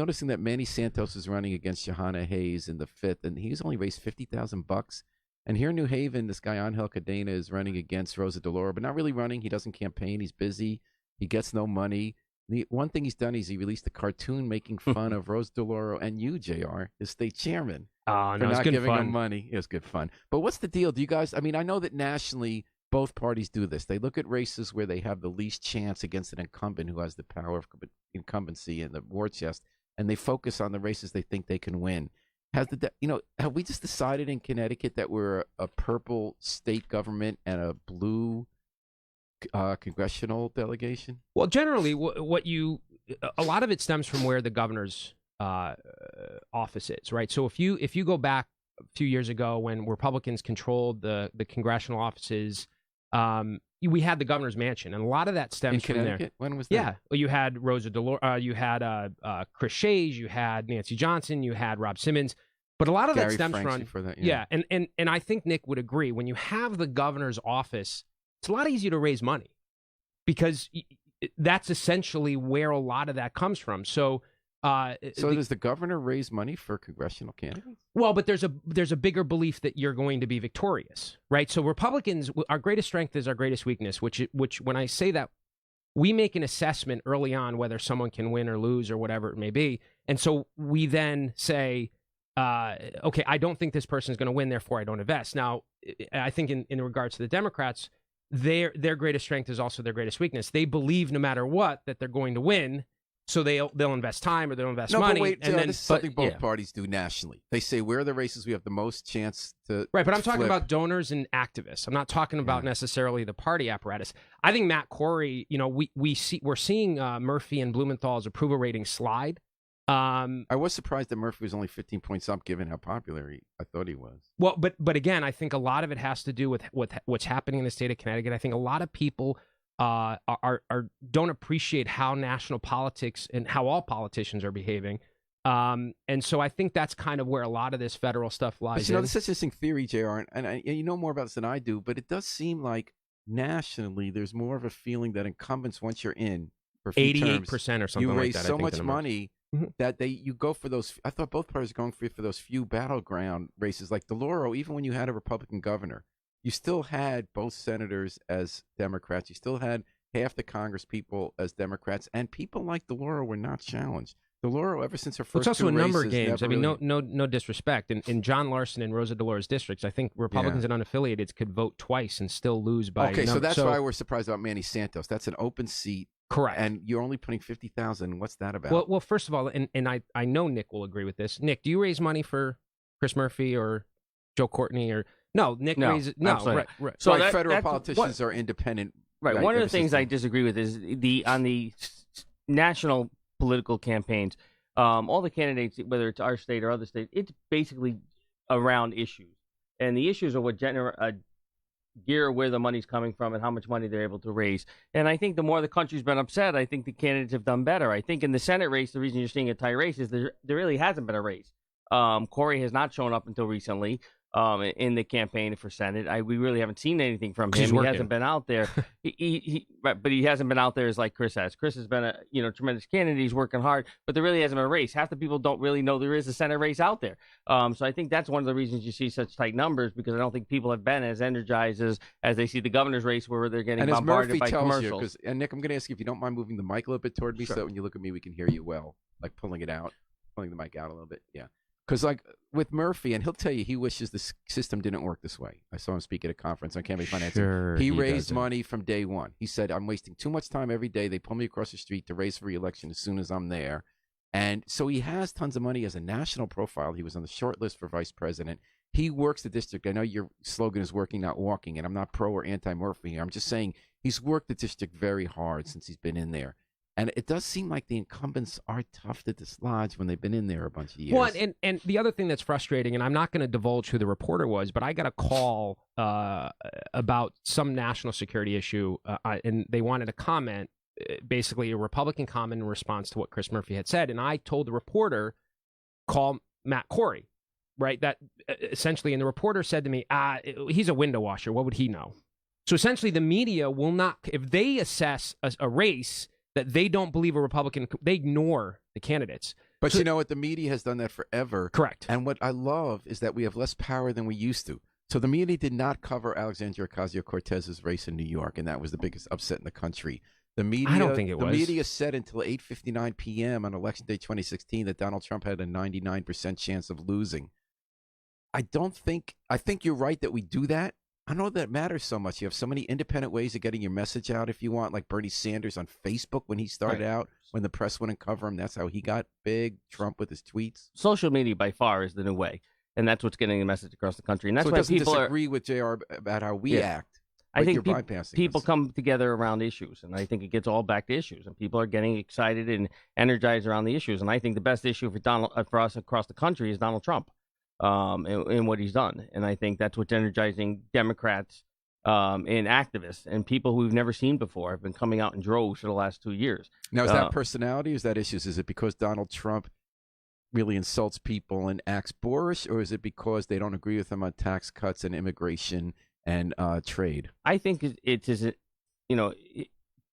noticing that Manny Santos is running against Johanna Hayes in the 5th, and he's only raised $50,000. And here in New Haven, this guy Angel Cadena is running against Rosa DeLauro, but not really running. He doesn't campaign. He's busy. He gets no money. The one thing he's done is he released a cartoon making fun of Rosa DeLauro and you, JR, his state chairman, Oh, for no, it's not good giving fun. him money. It was good fun. But what's the deal? Do you guys, I mean, I know that nationally both parties do this. They look at races where they have the least chance against an incumbent who has the power of incumbency and the war chest, and they focus on the races they think they can win. Have we just decided in Connecticut that we're a purple state government and a blue congressional delegation? Well, generally, a lot of it stems from where the governor's office is, right? So if you go back a few years ago when Republicans controlled the congressional offices, we had the governor's mansion, and a lot of that stems from there. When was that? Yeah, well, you had Rosa DeLauro, you had Chris Shays, you had Nancy Johnson, you had Rob Simmons, but a lot of Gary that stems Franksy from for that, yeah, and I think Nick would agree. When you have the governor's office, it's a lot easier to raise money because that's essentially where a lot of that comes from. So does the governor raise money for congressional candidates? Well, but there's a bigger belief that you're going to be victorious, right? So Republicans, our greatest strength is our greatest weakness, which when I say that, we make an assessment early on whether someone can win or lose or whatever it may be. And so we then say, okay, I don't think this person is going to win, therefore I don't invest. Now, I think in regards to the Democrats, their greatest strength is also their greatest weakness. They believe no matter what that they're going to win. So they'll invest time or they'll invest money. But wait, and then, this is something both parties do nationally. They say, where are the races we have the most chance to Right, but I'm talking flip? about donors and activists. I'm not talking about necessarily the party apparatus. I think Matt Corey, we're seeing Murphy and Blumenthal's approval rating slide. I was surprised that Murphy was only 15 points up, given how popular I thought he was. Well, but again, I think a lot of it has to do with what's happening in the state of Connecticut. I think a lot of people don't appreciate how national politics and how all politicians are behaving. And so I think that's kind of where a lot of this federal stuff lies. But this is interesting theory, JR, and you know more about this than I do, but it does seem like nationally there's more of a feeling that incumbents, once you're in for 88% or something you like raise that. so much money Mhm. that you go for those. I thought both parties were going for those few battleground races like DeLauro. Even when you had a Republican governor, you still had both senators as Democrats. You still had half the Congress people as Democrats, and people like DeLauro were not challenged. DeLauro, ever since her first It's also a two number of races, games. I never mean, really- no disrespect. In John Larson and Rosa DeLauro's districts, I think Republicans and unaffiliated could vote twice and still lose by. Okay, so that's why we're surprised about Manny Santos. That's an open seat. Correct. And you're only putting 50,000. What's that about? Well, first of all, and I know Nick will agree with this. Nick, do you raise money for Chris Murphy or Joe Courtney or no? Nick raises no. Absolutely. Right. So federal politicians are independent. Right. One of the things I disagree with is on the national political campaigns, all the candidates, whether it's our state or other states, it's basically around issues, and the issues are what gear where the money's coming from and how much money they're able to raise. And I think the more the country's been upset, I think the candidates have done better. I think in the Senate race, the reason you're seeing a tie race is there really hasn't been a race. Corey has not shown up until recently in the campaign for Senate. We really haven't seen anything from him. He hasn't been out there. But he hasn't been out there as like Chris has. Chris has been a tremendous candidate. He's working hard, but there really hasn't been a race. Half the people don't really know there is a Senate race out there. So I think that's one of the reasons you see such tight numbers, because I don't think people have been as energized as they see the governor's race, where they're getting bombarded by commercials. And Nick, I'm going to ask you if you don't mind moving the mic a little bit toward me, so that when you look at me, we can hear you well, like pulling the mic out a little bit. Yeah. Because like with Murphy, and he'll tell you he wishes the system didn't work this way. I saw him speak at a conference on campaign financing. Sure, he doesn't. raised money from day one. He said, I'm wasting too much time every day. They pull me across the street to raise for re-election as soon as I'm there. And so he has tons of money as a national profile. He was on the short list for vice president. He works the district. I know your slogan is working, not walking, and I'm not pro or anti-Murphy here. I'm just saying he's worked the district very hard since he's been in there. And it does seem like the incumbents are tough to dislodge when they've been in there a bunch of years. Well, and the other thing that's frustrating, and I'm not going to divulge who the reporter was, but I got a call about some national security issue, and they wanted a comment, basically a Republican comment in response to what Chris Murphy had said. And I told the reporter, call Matt Corey, right? That essentially, and the reporter said to me, he's a window washer. What would he know? So essentially, the media will not, if they assess a race that they don't believe a Republican, they ignore the candidates. But you know what? The media has done that forever. Correct. And what I love is that we have less power than we used to. So the media did not cover Alexandria Ocasio-Cortez's race in New York, and that was the biggest upset in the country. The media, I don't think it was. The media said until 8:59 p.m. on Election Day 2016 that Donald Trump had a 99% chance of losing. I think you're right that we do that. I don't know that matters so much. You have so many independent ways of getting your message out if you want, like Bernie Sanders on Facebook when he started out, when the press wouldn't cover him. That's how he got big. Trump with his tweets. Social media by far is the new way, and that's what's getting the message across the country. And that's so it why doesn't people disagree with JR about how we act. I think you're bypassing people this. come together around issues, and I think it gets all back to issues, and people are getting excited and energized around the issues. And I think the best issue for us across the country is Donald Trump and what he's done. And I think that's what's energizing Democrats and activists and people who we've never seen before have been coming out in droves for the last 2 years. Now, is that personality? Is that issues? Is it because Donald Trump really insults people and acts boorish, or is it because they don't agree with him on tax cuts and immigration and trade? I think it's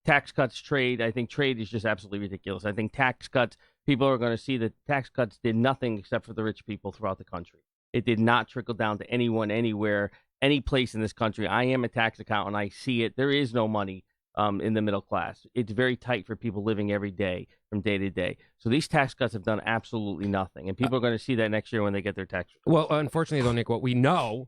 tax cuts, trade. I think trade is just absolutely ridiculous. I think tax cuts, people are going to see that tax cuts did nothing except for the rich people throughout the country. It did not trickle down to anyone, anywhere, any place in this country. I am a tax accountant. I see it. There is no money in the middle class. It's very tight for people living every day from day to day. So these tax cuts have done absolutely nothing. And people are going to see that next year when they get their tax returns. Well, unfortunately, though, Nick, what we know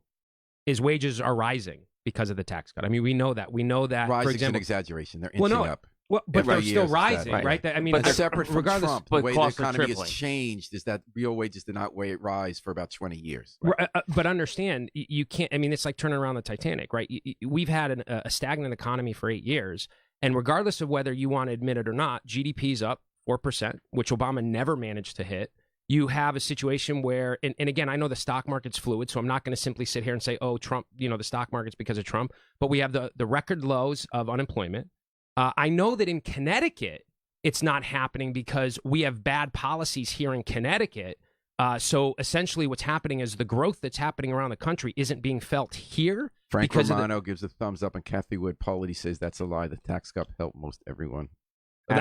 is wages are rising because of the tax cut. I mean, we know that. We know that, Rising's for example, an exaggeration. They're inching up. Well, but Every they're still year, rising, right? right? I mean, But separate from regardless, Trump, but the way the costs are economy has tripling. changed is that real wages did not rise for about 20 years. But understand, you can't. I mean, it's like turning around the Titanic, right? We've had a stagnant economy for 8 years, and regardless of whether you want to admit it or not, GDP's up 4%, which Obama never managed to hit. You have a situation where, and again, I know the stock market's fluid, so I'm not going to simply sit here and say, oh, Trump, the stock market's because of Trump. But we have the record lows of unemployment. I know that in Connecticut, it's not happening because we have bad policies here in Connecticut. So essentially what's happening is the growth that's happening around the country isn't being felt here. Frank Romano gives a thumbs up, and Kathy Wood Polity says that's a lie. The tax cut helped most everyone.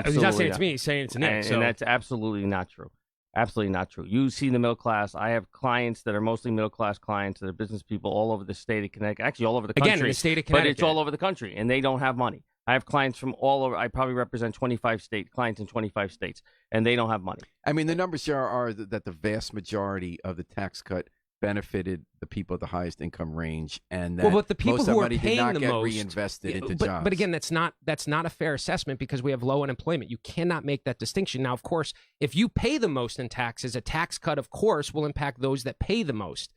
He's not saying it to me. He's saying it to Nick. And that's absolutely not true. Absolutely not true. You see the middle class. I have clients that are mostly middle class clients that are business people all over the state of Connecticut. Actually, all over the country. Again, in the state of Connecticut. But it's all over the country, and they don't have money. I have clients from all over. I probably represent 25 clients in 25 states, and they don't have money. I mean, the numbers here are that the vast majority of the tax cut benefited the people at the highest income range, and that but the people most who of are money paying did not the get most reinvested into jobs. But again, that's not a fair assessment because we have low unemployment. You cannot make that distinction. Now, of course, if you pay the most in taxes, a tax cut, of course, will impact those that pay the most.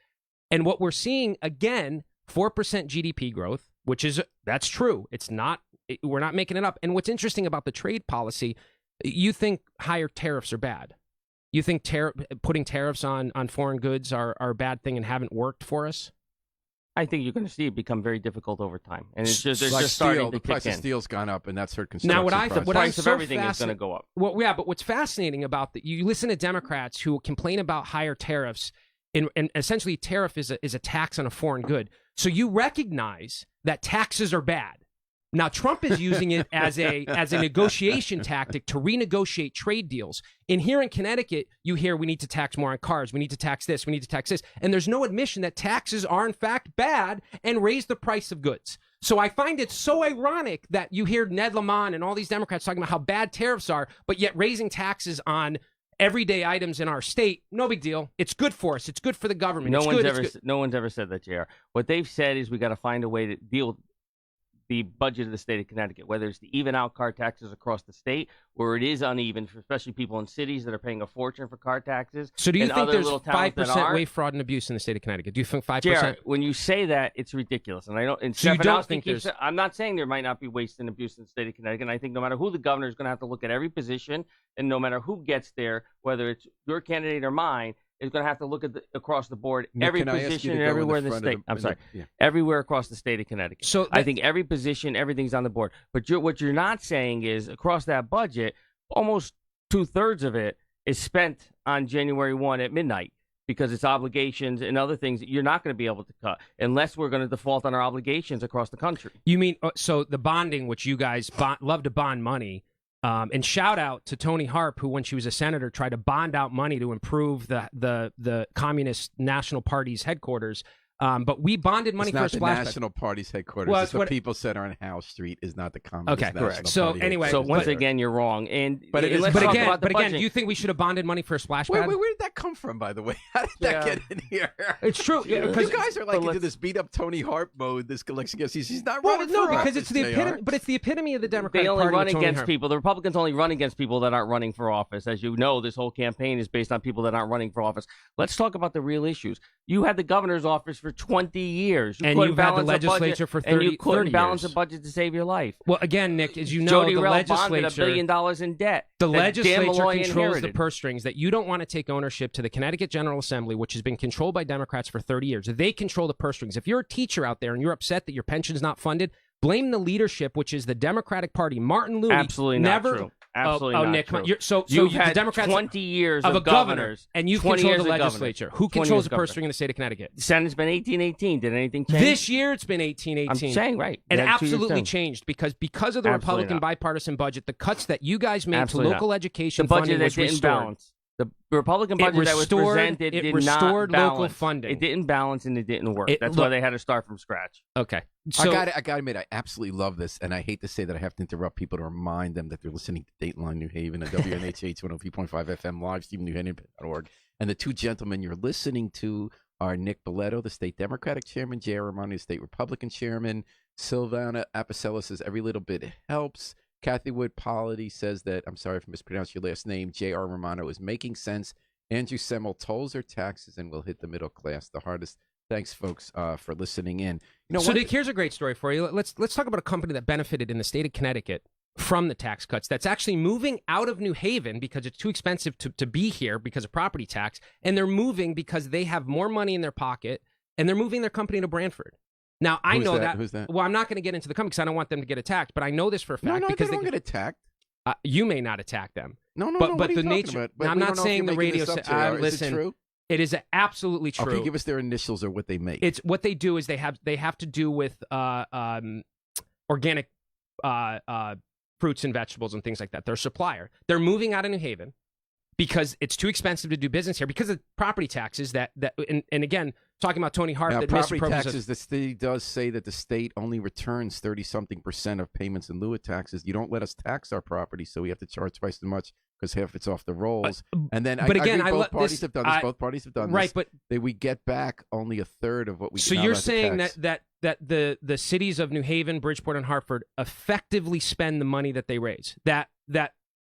And what we're seeing again, 4% GDP growth, that's true. We're not making it up. And what's interesting about the trade policy, you think higher tariffs are bad. You think putting tariffs on foreign goods are a bad thing and haven't worked for us? I think you're going to see it become very difficult over time, and it's just like just starting steel, to the price kick of in. steel's gone up, and that's hurt construction. Now, The price of everything is going to go up. Well, yeah, but what's fascinating about that, you listen to Democrats who complain about higher tariffs, and essentially tariff is a tax on a foreign good. So you recognize that taxes are bad. Now, Trump is using it as a negotiation tactic to renegotiate trade deals. And here in Connecticut, you hear we need to tax more on cars. We need to tax this. We need to tax this. And there's no admission that taxes are, in fact, bad and raise the price of goods. So I find it so ironic that you hear Ned Lamont and all these Democrats talking about how bad tariffs are, but yet raising taxes on everyday items in our state, no big deal. It's good for us. It's good for the government. No one's ever said that, JR. What they've said is we got to find a way to deal with the budget of the state of Connecticut, whether it's to even out car taxes across the state, where it is uneven, for especially people in cities that are paying a fortune for car taxes. So do you think there's 5% waste, fraud and abuse in the state of Connecticut? Do you think 5%? JR, when you say that, it's ridiculous. And I don't. And so you don't think there's? I'm not saying there might not be waste and abuse in the state of Connecticut. And I think no matter who the governor is going to have to look at every position, and no matter who gets there, whether it's your candidate or mine, is going to have to look at across the board, Nick, every position everywhere in the state. Everywhere across the state of Connecticut. So I think every position, everything's on the board. But what you're not saying is across that budget, almost 2/3 of it is spent on January 1 at midnight because it's obligations and other things that you're not going to be able to cut unless we're going to default on our obligations across the country. You mean so the bonding, which you guys love to bond money? And shout out to Tony Harp, who, when she was a senator, tried to bond out money to improve the Communist National Party's headquarters. But we bonded money it's for a not the splash pad. National Party's headquarters. Well, it's the People Center on Howe Street is not the Communist Okay, National correct. So Party anyway, So headquarters. once again, you're wrong. And But it is- let's but talk again, about the budget. do you think we should have bonded money for a splash pad? Where did that come from, by the way? How did that get in here? It's true. You Because guys are like into let's- this beat up Tony Hart mode. This collection gets he's not well, running no, for because office, it's the JR. epitome. But it's the epitome of the Democratic They only Party. run with Tony against Harp. people. The Republicans only run against people that aren't running for office. As you know, this whole campaign is based on people that aren't running for office. Let's talk about the real issues. You had the governor's office for 20 years. And couldn't you've had the balance a budget, legislature for and 30 you couldn't 30 balance years. a budget to save your life. Well, again, Nick, as you know, Jody the Rell bonded legislature, $1 billion in debt. the that Dan legislature Malloy controls the inherited. purse strings. That you don't want to take ownership to the Connecticut General Assembly, which has been controlled by Democrats for 30 years. They control the purse strings. If you're a teacher out there and you're upset that your pension's not funded, blame the leadership, which is the Democratic Party. Martin Louis Absolutely not never. true. Absolutely not Nick, true. So You've the had Democrats 20 years of a governor, governors, and you've 20 controlled years the of governors. legislature. Who 20 controls years the governor. purse string in the state of Connecticut? The Senate's been 18-18. Did anything change? This year, it's been 18-18. I'm saying, right. It You had 2 years absolutely done. changed because of the Absolutely Republican not. bipartisan budget, the cuts that you guys made Absolutely to local not. education The budget funding that was didn't restored. balance. The Republican budget that was presented it did restored not local balance. funding. It didn't balance and it didn't work. It- That's look- why they had to start from scratch. Okay. So, I got to admit, I absolutely love this, and I hate to say that I have to interrupt people to remind them that they're listening to Dateline New Haven and WNHH 103.5 FM live, StephenNewhaven.org. And the two gentlemen you're listening to are Nick Balleto, the state Democratic chairman, J.R. Romano, the state Republican chairman. Silvana Apostello says every little bit helps. Kathy Wood Polity says that, I'm sorry if I mispronounced your last name, J.R. Romano is making sense. Andrew Semmel tolls her taxes and will hit the middle class the hardest. Thanks, folks, for listening in. You know, so Nick, here's a great story for you. Let's talk about a company that benefited in the state of Connecticut from the tax cuts that's actually moving out of New Haven because it's too expensive to be here because of property tax, and they're moving because they have more money in their pocket, and they're moving their company to Brantford. Now, I know that. Who's that? Well, I'm not going to get into the company because I don't want them to get attacked, but I know this for a fact. No, because they don't get attacked. You may not attack them. No, but what but are you the talking nature. about? Now, I'm we not don't know if saying you're the making radio. this up, JR. Is Listen, it true? it is absolutely true. Okay, give us their initials or what they make. It's what they do is they have to do with organic fruits and vegetables and things like that. They're a supplier. They're moving out of New Haven because it's too expensive to do business here because of property taxes and again, talking about Tony Hart. Now, that property misappropriates- taxes, the state does say that the state only returns 30-something% of payments in lieu of taxes. You don't let us tax our property, so we have to charge twice as much because half it's off the rolls. And then, but again, both parties have done this. Both parties have done right, this. but we get back only a third of what we. So now you're have to saying tax. that the cities of New Haven, Bridgeport, and Hartford effectively spend the money that they raise. That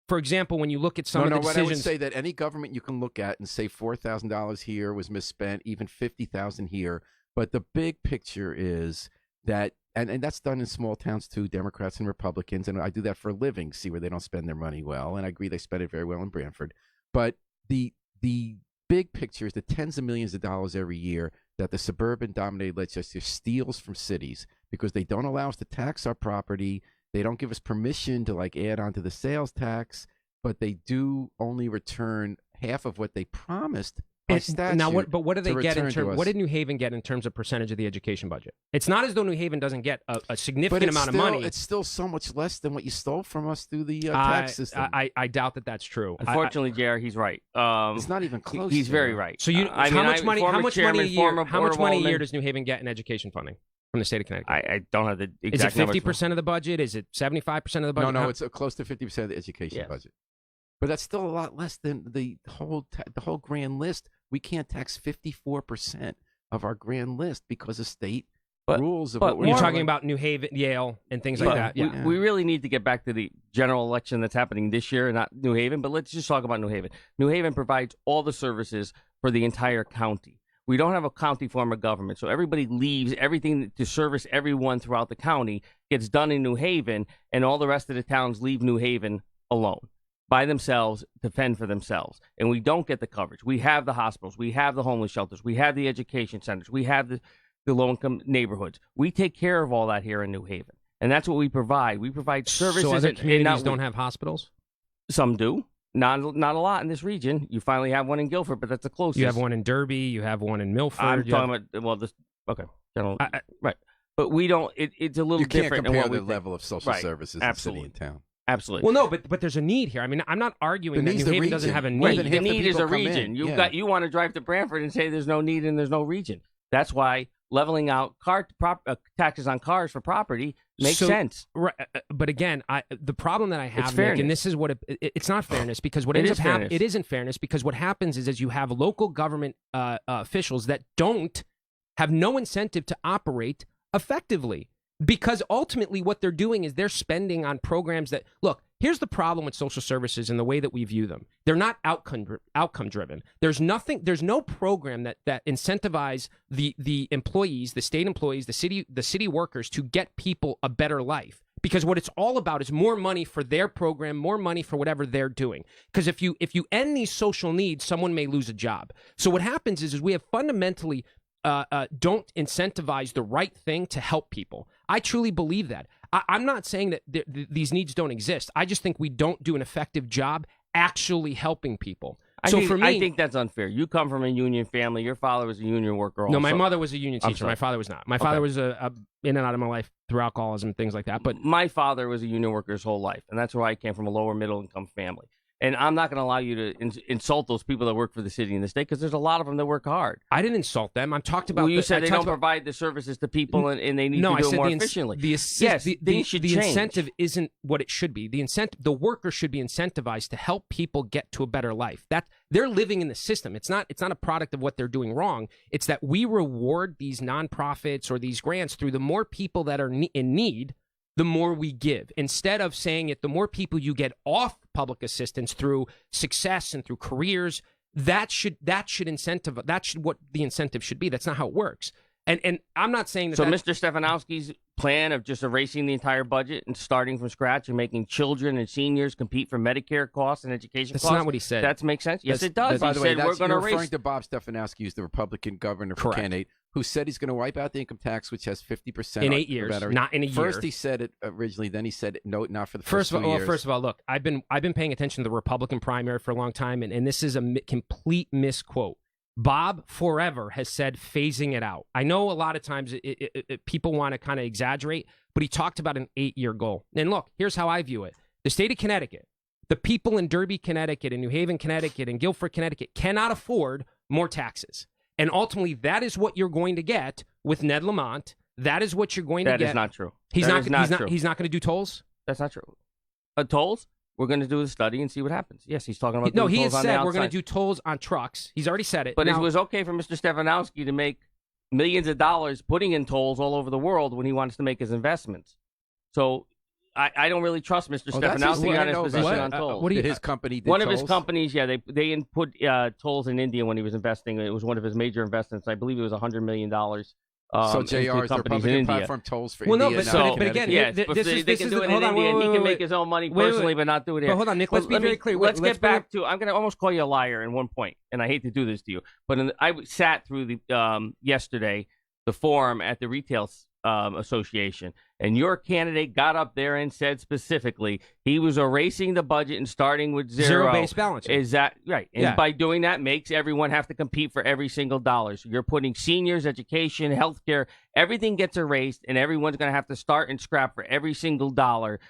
for example, when you look at some of the What I would decisions, say that any government you can look at and say $4,000 here was misspent, even $50,000 here. But the big picture is that, and that's done in small towns too, Democrats and Republicans, and I do that for a living, see where they don't spend their money well, and I agree they spend it very well in Brantford. But the big picture is the tens of millions of dollars every year that the suburban-dominated legislature steals from cities because they don't allow us to tax our property. They don't give us permission to add on to the sales tax, but they do only return half of what they promised by statute. Now, what do they get in return to terms? us. What did New Haven get in terms of percentage of the education budget? It's not as though New Haven doesn't get a significant amount of money. It's still so much less than what you stole from us through the tax system. I doubt that that's true. Unfortunately, JR, he's right. It's not even close. He's to very that. right. So how much money? How former much chairman, money a year? former How much Board of money a Alderman. year does New Haven get in education funding from the state of Connecticut? I don't have the Is exact it numbers. 50% of the budget? Is it 75% of the budget? No, it's close to 50% of the education Yes. budget. But that's still a lot less than the whole grand list. We can't tax 54% of our grand list because of state rules of but what we're You're doing. talking about New Haven, Yale, and things like that. Yeah. We really need to get back to the general election that's happening this year, not New Haven, but let's just talk about New Haven. New Haven provides all the services for the entire county. We don't have a county form of government, so everybody leaves everything to service everyone throughout the county gets done in New Haven, and all the rest of the towns leave New Haven alone, by themselves, to fend for themselves. And we don't get the coverage. We have the hospitals, we have the homeless shelters, we have the education centers, we have the low-income neighborhoods. We take care of all that here in New Haven, and that's what we provide. We provide services. So other and communities don't have hospitals? Some do. Not a lot in this region. You finally have one in Guilford, but that's the closest. You have one in Derby. You have one in Milford. I'm talking about okay, general, right. But we don't. It's a little You can't different compare in what the we level of social Right, services absolutely. in city and town. Absolutely. Well, no, but there's a need here. I mean, I'm not arguing that need's New the Haven doesn't region. have a Where need. the The half the need is people a come in. region. Yeah. You want to drive to Branford and say there's no need and there's no region. That's why leveling out taxes on cars for property makes sense. Right, but again, the problem that I have, Nick, and this is what it's not fairness, because what It ends is up happening, fairness. it isn't fairness, because what happens is you have local government officials that don't have no incentive to operate effectively, because ultimately what they're doing is they're spending on programs that, look, here's the problem with social services and the way that we view them. They're not outcome driven. There's no program that incentivize the employees, the state employees, the city workers to get people a better life. Because what it's all about is more money for their program, more money for whatever they're doing. Because if you end these social needs, someone may lose a job. So what happens is we have fundamentally don't incentivize the right thing to help people. I truly believe that. I'm not saying that these needs don't exist. I just think we don't do an effective job actually helping people. I think that's unfair. You come from a union family. Your father was a union worker also. No, my mother was a union teacher. My father was not. My father was in and out of my life through alcoholism and things like that. But my father was a union worker his whole life, and that's where I came from, a lower middle income family. And I'm not going to allow you to insult those people that work for the city and the state, because there's a lot of them that work hard. I didn't insult them. I'm talked about. Well, you said they don't provide the services to people, and they need to do it more efficiently. The incentive isn't what it should be. The worker should be incentivized to help people get to a better life. That they're living in the system. It's not a product of what they're doing wrong. It's that we reward these nonprofits or these grants through the more people that are in need, the more we give. Instead of saying it, the more people you get off public assistance through success and through careers, that should incentive. That should what the incentive should be. That's not how it works. And I'm not saying that. So Mr. Stefanowski's plan of just erasing the entire budget and starting from scratch and making children and seniors compete for Medicare costs and education costs. That's not what he said. That makes sense. Yes, it does. By the way, we're going to you're referring erase. to Bob Stefanowski, who's the Republican governor for candidate, who said he's going to wipe out the income tax, which has 50% in 8 years, not in a year. First he said it originally, then he said no, not for the first 2 years. Well, first of all, look, I've been paying attention to the Republican primary for a long time, and this is a complete misquote. Bob forever has said phasing it out. I know a lot of times people want to kind of exaggerate, but he talked about an 8-year goal. And look, here's how I view it. The state of Connecticut, the people in Derby, Connecticut, and New Haven, Connecticut, and Guilford, Connecticut cannot afford more taxes. And ultimately, that is what you're going to get with Ned Lamont. That is what you're going to get. That is not true. He's not true. He's not going to do tolls? That's not true. Tolls? We're going to do the study and see what happens. Yes, he's talking about. He has said we're going to do tolls on trucks. He's already said it. But it was okay for Mr. Stefanowski to make millions of dollars putting in tolls all over the world when he wants to make his investments. So I don't really trust Mr. Stefanowski on his position on tolls. What did his company did One tolls? of his companies, they input tolls in India when he was investing. It was one of his major investments. I believe it was $100 million. So JR is the Republican platform tolls for India. But again, yes, they can do it in India, and he can make his own money personally, but not do it here. But hold on, Nick. Let's be very clear. Let's get back to. I'm going to almost call you a liar in one point, and I hate to do this to you, but I sat through the yesterday the forum at the Retail Association, and your candidate got up there and said specifically he was erasing the budget and starting with zero-based balancing. Is that right? And by doing that, makes everyone have to compete for every single dollar. So you're putting seniors, education, healthcare, everything gets erased, and everyone's going to have to start and scrap for every single dollar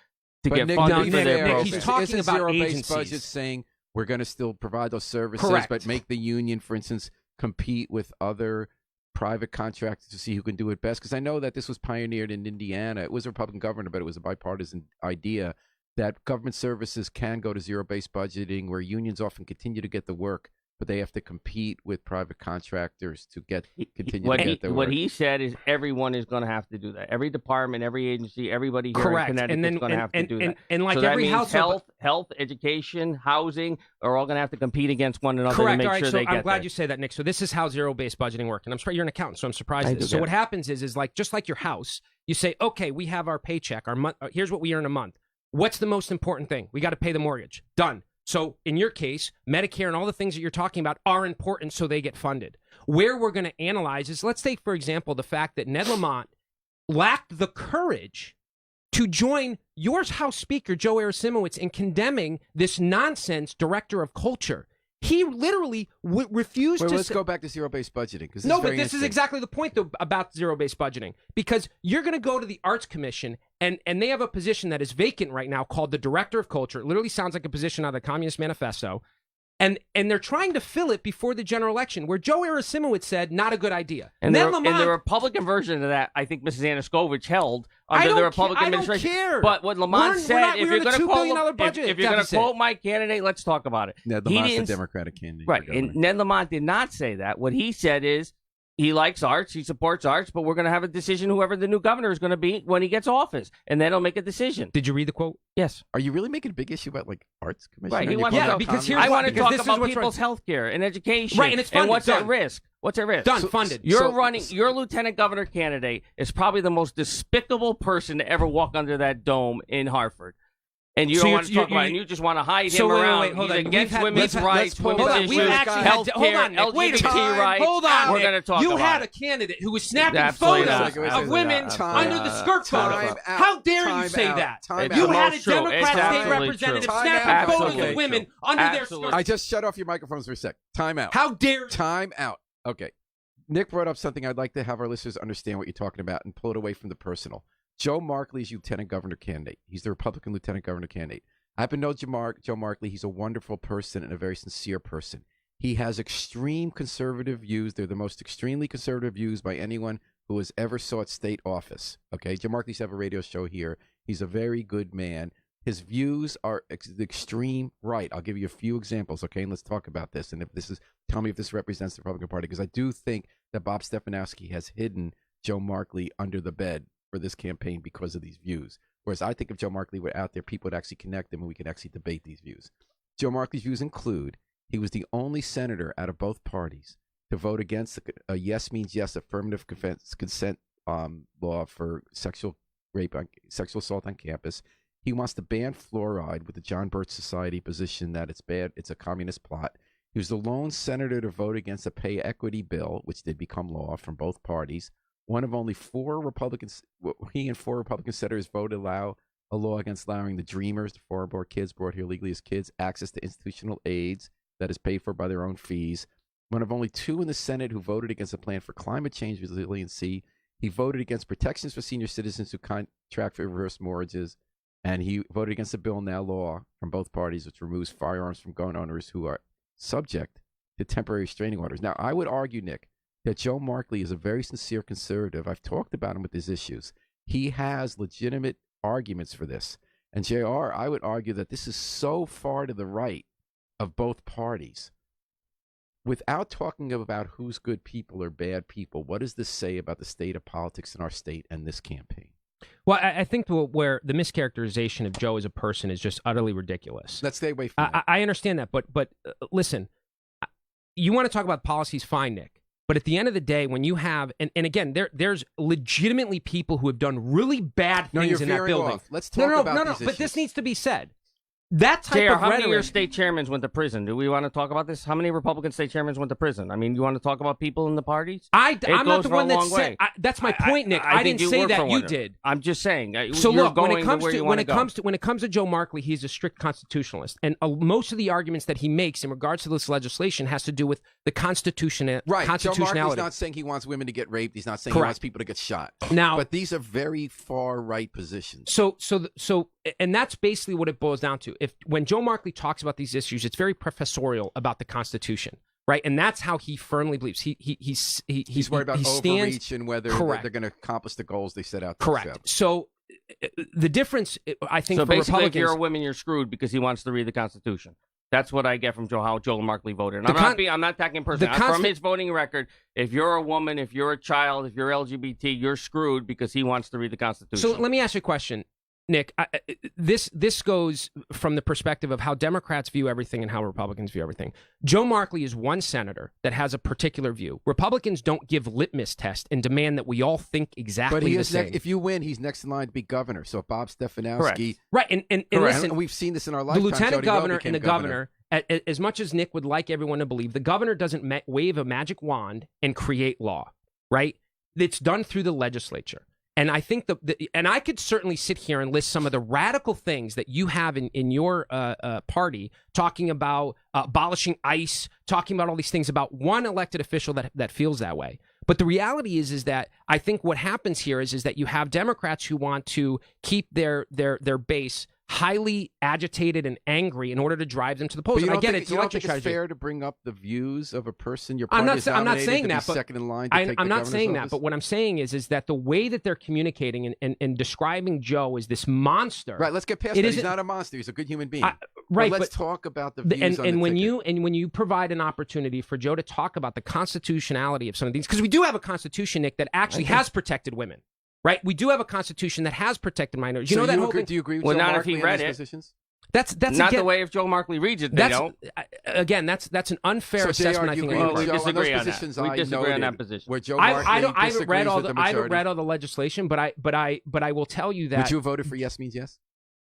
to get funded for their programs. He's talking about zero-based agencies. budget saying we're going to still provide those services, Correct. but make the union, for instance, compete with other private contractors to see who can do it best. Because I know that this was pioneered in Indiana. It was a Republican governor, but it was a bipartisan idea that government services can go to zero-based budgeting, where unions often continue to get the work, but they have to compete with private contractors to continue to get their work. What he said is everyone is going to have to do that. Every department, every agency, everybody here in Connecticut is going to have to do that. And like so every that means household, health, education, housing are all going to have to compete against one another correct. to make All right, sure so they get I'm glad there. you say that, Nick. So this is how zero-based budgeting works. And I'm sorry, you're an accountant, so I'm surprised at this. So what happens is like just like your house, you say, okay, we have our paycheck, our month. Here's what we earn a month. What's the most important thing? We got to pay the mortgage. Done. So in your case, Medicare and all the things that you're talking about are important, so they get funded. Where we're going to analyze is, let's take, for example, the fact that Ned Lamont lacked the courage to join your House Speaker, Joe Arasimowicz, in condemning this nonsense director of culture. He literally refused Well, to. let's go back to zero-based budgeting. Because No, but this is exactly the point, though, about zero-based budgeting. Because you're going to go to the Arts Commission, and they have a position that is vacant right now called the Director of Culture. It literally sounds like a position out of the Communist Manifesto. And they're trying to fill it before the general election, where Joe Arasimowicz said, not a good idea. And the Republican version of that, I think Mrs. Anaskovich held under the Republican administration. I don't care. But what Lamont said, if you're going to quote my candidate, let's talk about it. Ned Lamont's the Democratic candidate. Right. And Ned Lamont did not say that. What he said is, he likes arts, he supports arts, but we're going to have a decision whoever the new governor is going to be when he gets office, and then he'll make a decision. Did you read the quote? Yes. Are you really making a big issue about like arts commission? Right. Because I want to talk about people's health care and education. Right, and it's funded. And what's at risk. What's at risk? Done, funded. Your lieutenant governor candidate is probably the most despicable person to ever walk under that dome in Hartford. And you don't want to talk about it, and you just want to hide him around. Wait, hold on. He's against women's rights, women's issues, health care, LGBT rights. Hold on. We're going to talk about it. You had a candidate who was snapping photos of women under the skirt photos. How dare you say that? You had a Democrat state representative snapping photos of women under their skirts. I just shut off your microphones for a sec. Time out. How dare you? Time out. Okay. Nick brought up something I'd like to have our listeners understand what you're talking about and pull it away from the personal. Joe Markley's lieutenant governor candidate. He's the Republican lieutenant governor candidate. I happen to know Joe Markley. He's a wonderful person and a very sincere person. He has extreme conservative views. They're the most extremely conservative views by anyone who has ever sought state office. Okay, Joe Markley used to have a radio show here. He's a very good man. His views are the extreme right. I'll give you a few examples, okay? And let's talk about this. And tell me if this represents the Republican Party, because I do think that Bob Stefanowski has hidden Joe Markley under the bed for this campaign because of these views. Whereas I think if Joe Markley were out there, people would actually connect them and we could actually debate these views. Joe Markley's views include he was the only senator out of both parties to vote against a yes means yes affirmative consent law for sexual assault on campus. He wants to ban fluoride with the John Birch Society position that it's bad, it's a communist plot. He was the lone senator to vote against a pay equity bill, which did become law from both parties. One of only four Republicans, he and four Republican senators voted allow a law against allowing the Dreamers, the foreign-born kids brought here legally as kids, access to institutional aids that is paid for by their own fees. One of only two in the Senate who voted against a plan for climate change resiliency. He voted against protections for senior citizens who contract for reverse mortgages. And he voted against a bill now law from both parties which removes firearms from gun owners who are subject to temporary restraining orders. Now, I would argue, Nick, that Joe Markley is a very sincere conservative. I've talked about him with these issues. He has legitimate arguments for this. And JR, I would argue that this is so far to the right of both parties. Without talking about who's good people or bad people, what does this say about the state of politics in our state and this campaign? Well, I think where the mischaracterization of Joe as a person is just utterly ridiculous. Let's stay away from that. I understand that, but listen, you want to talk about policies, fine, Nick. But at the end of the day, when you have, and again, there's legitimately people who have done really bad things in that building. Off. Let's talk about these issues. But this needs to be said. That type JR, of how rhetoric. many of your state chairmen went to prison? Do we want to talk about this? How many Republican state chairmen went to prison? I mean, you want to talk about people in the parties? I'm not the one that said. That's my point, Nick. I didn't say that. You did. I'm just saying. So look, when it comes to Joe Markley, he's a strict constitutionalist, and most of the arguments that he makes in regards to this legislation has to do with the constitutionality. Joe Markley's not saying he wants women to get raped. He's not saying he wants people to get shot. Now, but these are very far right positions. So, and that's basically what it boils down to. When Joe Markley talks about these issues, it's very professorial about the Constitution, right? And that's how he firmly believes. He's worried about overreach and whether they're going to accomplish the goals they set out to Correct. So the difference, I think, so for basically, Republicans, if you're a woman, you're screwed because he wants to read the Constitution. That's what I get from how Joe Markley voted. And I'm not attacking personally. From his voting record, if you're a woman, if you're a child, if you're LGBT, you're screwed because he wants to read the Constitution. So let me ask you a question, Nick. This goes from the perspective of how Democrats view everything and how Republicans view everything. Joe Markley is one senator that has a particular view. Republicans don't give litmus tests and demand that we all think exactly the same. If you win, he's next in line to be governor. So if Bob Stefanowski... Right, and listen, we've seen this in our lifetime. The lieutenant governor and the governor, as much as Nick would like everyone to believe, the governor doesn't wave a magic wand and create law, right? It's done through the legislature. And I think and I could certainly sit here and list some of the radical things that you have in your party, talking about abolishing ICE, talking about all these things about one elected official that feels that way. But the reality is that I think what happens here is that you have Democrats who want to keep their base highly agitated and angry in order to drive them to the polls. But I get it. You don't think it's fair to bring up the views of a person your I'm party not saying that, but second in line I'm not saying that. But what I'm saying is that the way that they're communicating and describing Joe as this monster. Right. Let's get past that. He's not a monster. He's a good human being. Right. But let's talk about the views and when you provide an opportunity for Joe to talk about the constitutionality of some of these, because we do have a constitution, Nick, that actually has protected women. Right, we do have a constitution that has protected minorities. You know that whole thing? Do you agree with Joe not Markley if he read it? Positions? That's not the way if Joe Markley reads it. They don't. Again, that's an unfair assessment. I think we disagree on that. We disagree on that position. Where Joe Markley I haven't read all the legislation, but I will tell you that. Would you have voted for yes means yes?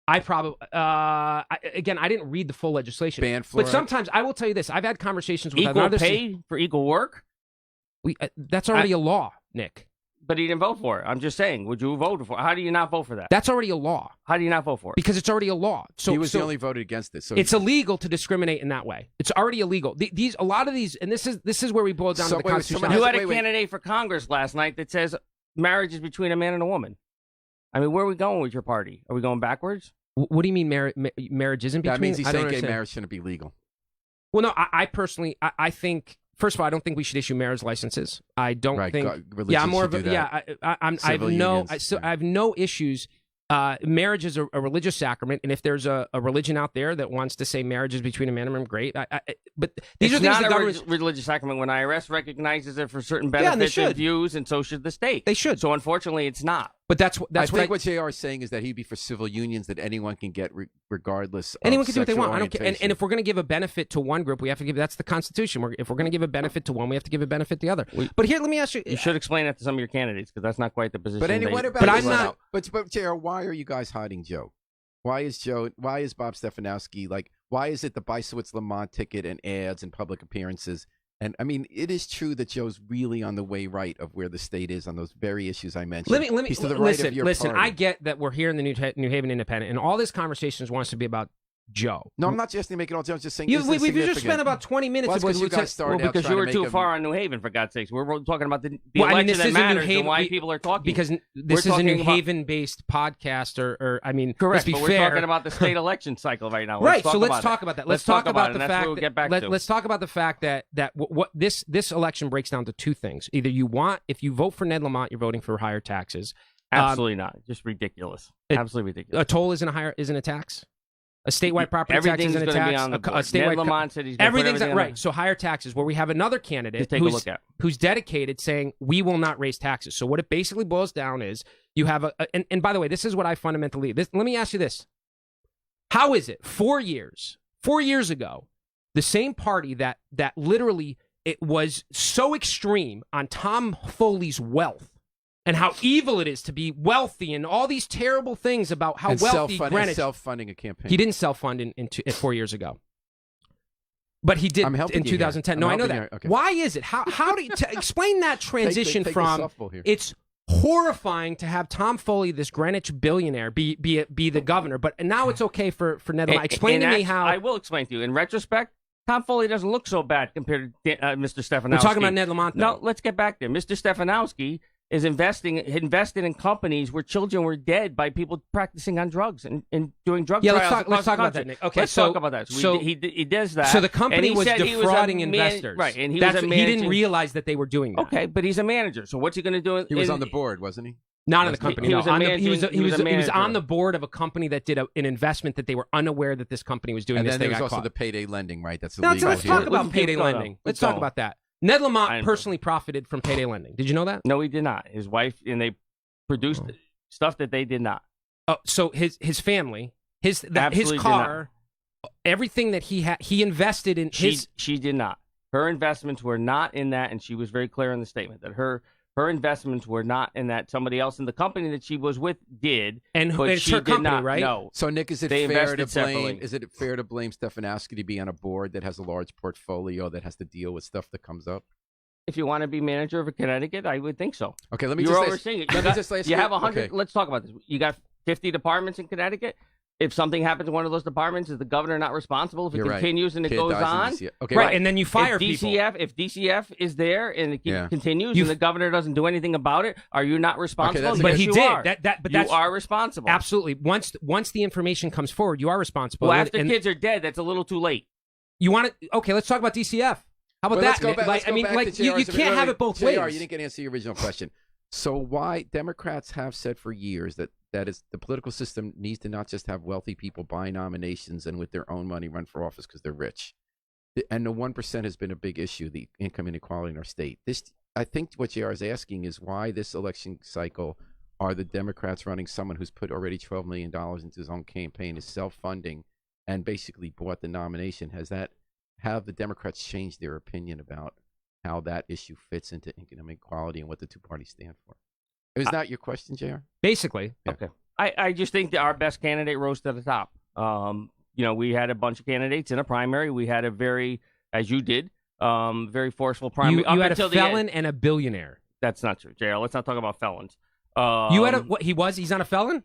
I probably again I didn't read the full legislation. Ban fluoride. But sometimes I will tell you this: I've had conversations with equal pay for equal work. That's already a law, Nick. But he didn't vote for it. I'm just saying, would you vote for it? How do you not vote for that? That's already a law. How do you not vote for it? Because it's already a law. So he was the only voted against it. So it's illegal to discriminate in that way. It's already illegal. A lot of these, and this is where we boil down to the Constitution. You had a candidate for Congress last night that says marriage is between a man and a woman. I mean, where are we going with your party? Are we going backwards? What do you mean marriage isn't between? That means he's saying gay marriage shouldn't be legal. Well, no, I personally, I think. First of all, I don't think we should issue marriage licenses. I don't think. I'm more of a I have no issues. Marriage is a religious sacrament, and if there's a religion out there that wants to say marriage is between a man and a woman, great. But these are things not a religious sacrament when IRS recognizes it for certain benefits and views, and so should the state. They should. So unfortunately, it's not. But I think what JR is saying is that he'd be for civil unions that anyone can get regardless. Anyone can do what they want. I don't care. And if we're going to give a benefit to one group, we have to give. That's the Constitution. If we're going to give a benefit to one, we have to give a benefit to the other. But here, let me ask you. You should explain that to some of your candidates because that's not quite the position. But anyway, but I'm not. But JR, why are you guys hiding Joe? Why is Bob Stefanowski like? Why is it the Bisowitz Lamont ticket and ads and public appearances? And I mean, it is true that Joe's really on the way right of where the state is on those very issues I mentioned. Let me He's to the right of your listen. party. I get that we're here in the New Haven Independent, and all this conversations wants to be about Joe. No, I'm not just make it all. I'm just saying. We've just spent about 20 minutes because you guys started because you were too far on New Haven, for God's sakes. We're talking about the election that matters and why people are talking. Because this is a New Haven-based podcast, or I mean, correct. Let's be but fair. we're talking about the state election cycle right now. Right. So let's talk about that. Let's talk about the fact. Let's talk about the fact that what this election breaks down to two things. Either if you vote for Ned Lamont, you're voting for higher taxes. Absolutely not. Just ridiculous. Absolutely ridiculous. A toll isn't a tax. A statewide property tax isn't a tax. Ned Lamont said he's going to put everything right. So higher taxes. Where we have another candidate who's dedicated, saying we will not raise taxes. So what it basically boils down is you have and by the way, this is what I fundamentally. Let me ask you this: how is it 4 years ago, the same party that literally it was so extreme on Tom Foley's wealth and how evil it is to be wealthy and all these terrible things about how wealthy Greenwich. Self-funding a campaign. He didn't self-fund in 4 years ago. But he did in 2010. No, I know that. Okay. Why is it? How do you explain that transition from it's horrifying to have Tom Foley, this Greenwich billionaire, be the governor, but now it's okay for Ned Lamont. Explain to me how. I will explain to you. In retrospect, Tom Foley doesn't look so bad compared to Mr. Stefanowski. We're talking about Ned Lamont, though. No, let's get back there. Mr. Stefanowski is invested in companies where children were dead by people practicing on drugs and doing drug trials. Let's talk about that, Nick. Okay, let's talk about that. So he does that. So the company was defrauding investors, right? And he didn't realize that they were doing that. Okay, but he's a manager. So what's he going to do? He was on the board, wasn't he? Not in the company. He was on the board of a company that did an investment that they were unaware that this company was doing. And this then thing there was also caught. the payday lending, right? That's illegal. Let's talk about payday lending. Let's talk about that. Ned Lamont personally profited from payday lending. Did you know that? No, he did not. His wife, and they produced stuff that they did not. Oh, so his family, his car, everything that he had, he invested in. She did not. Her investments were not in that, and she was very clear in the statement that her investments were not in that. Somebody else in the company that she was with did, but it's she her did company, not. right? No. So Nick, is it fair to blame? Is it fair to blame Stefanowski to be on a board that has a large portfolio that has to deal with stuff that comes up? If you want to be manager of a Connecticut, I would think so. Okay, let me You're just overseeing it. let me just ask You have 100. okay. Let's talk about this. You got 50 departments in Connecticut. If something happens in one of those departments, is the governor not responsible? If it You're right. continues and it Kid goes dies in on, DCF. Okay, right, and then you fire if people. If DCF is there and it Yeah. continues You and the governor doesn't do anything about it, are you not responsible? that's a But good- he Yes, you did. are. But you that's are responsible. absolutely. Once the information comes forward, you are responsible. Well, after and kids are dead, that's a little too late. you want to. Okay, let's talk about DCF. How about Well, that? let's go back, let's go back to you JR's. can't have it both JR, ways. You didn't get to answer your original question. So why Democrats have said for years that is the political system needs to not just have wealthy people buy nominations and with their own money run for office because they're rich. And the 1% has been a big issue, the income inequality in our state. I think what JR is asking is why this election cycle are the Democrats running someone who's put already $12 million into his own campaign, is self-funding, and basically bought the nomination. Have the Democrats changed their opinion about how that issue fits into income inequality and what the two parties stand for? Is that your question, JR? Basically, Yeah. Okay. I just think that our best candidate rose to the top. We had a bunch of candidates in a primary. We had a very, as you did, very forceful primary. you had a felon and a billionaire. That's not true, JR. Let's not talk about felons. You had what? He's not a felon.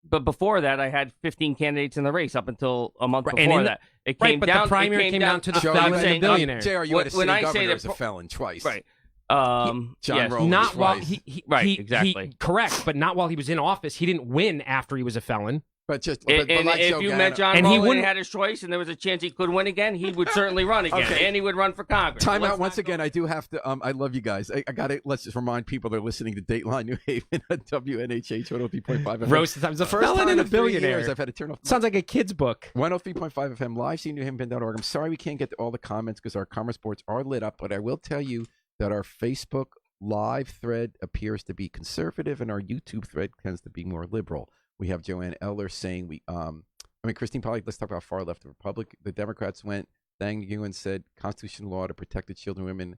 But before that, I had 15 candidates in the race up until a month Right, before and that. It right, came but down. the primary came down to the Joe, felon you and had the billionaire. JR, you had a When city I say governor that as a felon twice. Right. John yes. Rowland Not twice. while he Right, exactly. correct, but not while he was in office. He didn't win after he was a felon. But And like if Joe you Gannon- met John And he Rowland and wouldn't- had his choice and there was a chance he could win again, he would certainly run again. Okay. And he would run for Congress. Time Let's out once not go- again. I do have to. I love you guys. I got to. Let's just remind people they're listening to Dateline New Haven at WNHH 103.5 FM. Roasted times. The First felon time and a in 3 billionaire. years I've had to turn off. Sounds like a kid's book. 103.5 FM live CNewhavenPen.org. I'm sorry we can't get to all the comments because our commerce boards are lit up, but I will tell you that our Facebook live thread appears to be conservative and our YouTube thread tends to be more liberal. We have Joanne Eller saying Christine Pollock, let's talk about far left of Republic. The Democrats went, thanked you and said constitutional law to protect the children, women,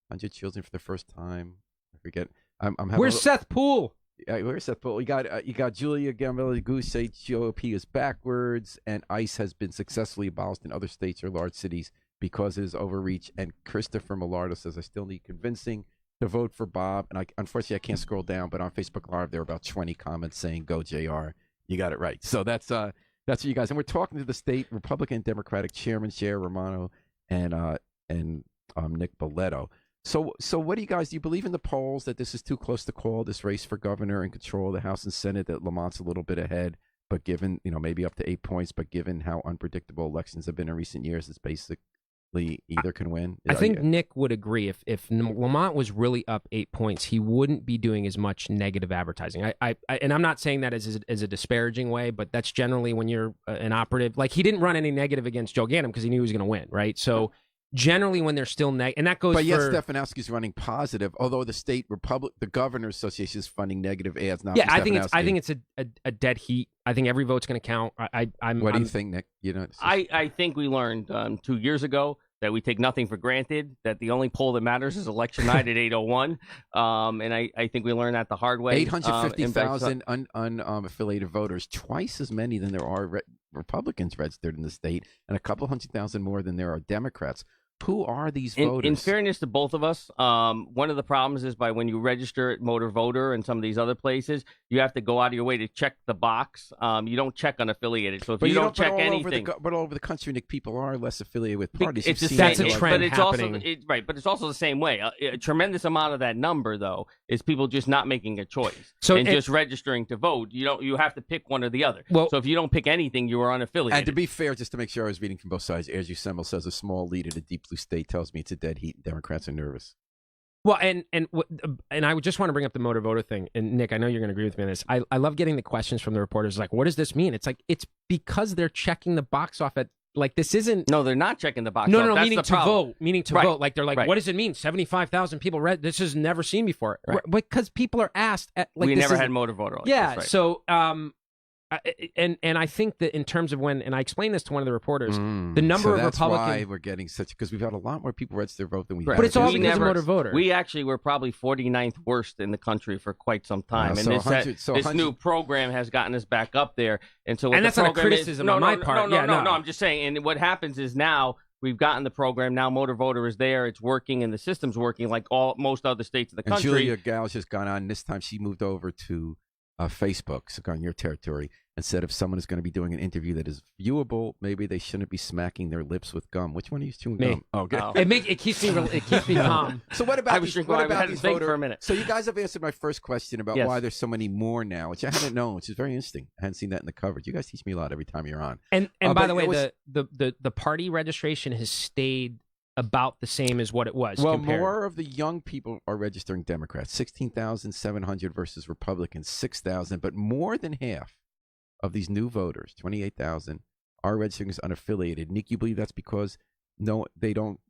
100 children for the first time. I forget. I'm having Where's Seth Poole? Where's Seth Poole? You got Julia Gambelli Goose say GOP is backwards and ICE has been successfully abolished in other states or large cities because it is overreach. And Christopher Millardo says I still need convincing to vote for Bob. And unfortunately I can't scroll down, but on Facebook Live there were about 20 comments saying go JR. You got it right. So that's what you guys, and we're talking to the state Republican and Democratic chairman, Chair Romano, and Nick Balleto. So what do you believe in the polls that this is too close to call, this race for governor and control of the House and Senate, that Lamont's a little bit ahead, but given, maybe up to 8 points, but given how unpredictable elections have been in recent years, it's basically either can win? I think Nick would agree. If Lamont was really up 8 points, he wouldn't be doing as much negative advertising. And I'm not saying that as a disparaging way, but that's generally when you're an operative. Like, he didn't run any negative against Joe Ganim because he knew he was going to win, right? So generally when they're still negative, and that goes. But yet for, Stefanowski's running positive, although the state the Governors Association is funding negative ads. Not yeah, for I think Stefanowski. it's a dead heat. I think every vote's going to count. What do you think, Nick? I think we learned 2 years ago that we take nothing for granted, that the only poll that matters is election night at 8:01. And I think we learned that the hard way. 850,000 unaffiliated voters, twice as many than there are Republicans registered in the state, and a couple 100,000 more than there are Democrats. Who are these voters? In fairness to both of us, one of the problems is by when you register at Motor Voter and some of these other places, you have to go out of your way to check the box. You don't check unaffiliated. So if you don't check anything, but all over the country, Nick, people are less affiliated with parties. It's That's a trend but it's happening. also right. But it's also the same way. A tremendous amount of that number, though, is people just not making a choice and just registering to vote. You have to pick one or the other. Well, so if you don't pick anything, you are unaffiliated. And to be fair, just to make sure I was reading from both sides, Andrew Semmel says a small lead in a deep blue state tells me it's a dead heat and Democrats are nervous. Well, and I would just want to bring up the motor voter thing. And Nick, I know you're going to agree with me on this. I love getting the questions from the reporters like, what does this mean? It's like, it's because they're checking the box off at, like, this isn't. No, they're not checking the box. No, off. no, That's meaning the to problem. vote. Meaning to Right. vote. Like, they're like, Right. what does it mean? 75,000 people read. This is never seen before. Right. Because people are asked. We never had motor voter. Yeah. Right. So, and I think that in terms of when, and I explained this to one of the reporters, the number of that's Republicans. why we're getting such, because we've had a lot more people register to vote than we've Right. had. But it's all We because of never- motor voter. We actually were probably 49th worst in the country for quite some time, so and this new 100 program has gotten us back up there. And so, what And the that's not a program criticism is, on my part. No, Yeah, no, no. I'm just saying. And what happens is now We've gotten the program now. Motor Voter is there. It's working, and the system's working like most other states in the country. And Julia Gall's just gone on. This time she moved over to Facebook, so on your territory, and said if someone is going to be doing an interview that is viewable, maybe they shouldn't be smacking their lips with gum. Which one are you chewing Me. gum? Oh, good. Oh. It keeps me calm. So what about I was these, drinking. what I about had to these think voter? for a minute. So you guys have answered my first question about Yes. why there's so many more now, which I hadn't known, which is very interesting. I hadn't seen that in the coverage. You guys teach me a lot every time you're on. And by but the way, it was- the party registration has stayed about the same as what it was. Well, compared. more of the young people are registering Democrats, 16,700 versus Republicans, 6,000. But more than half of these new voters, 28,000, are registering as unaffiliated. Nick, you believe that's because they don't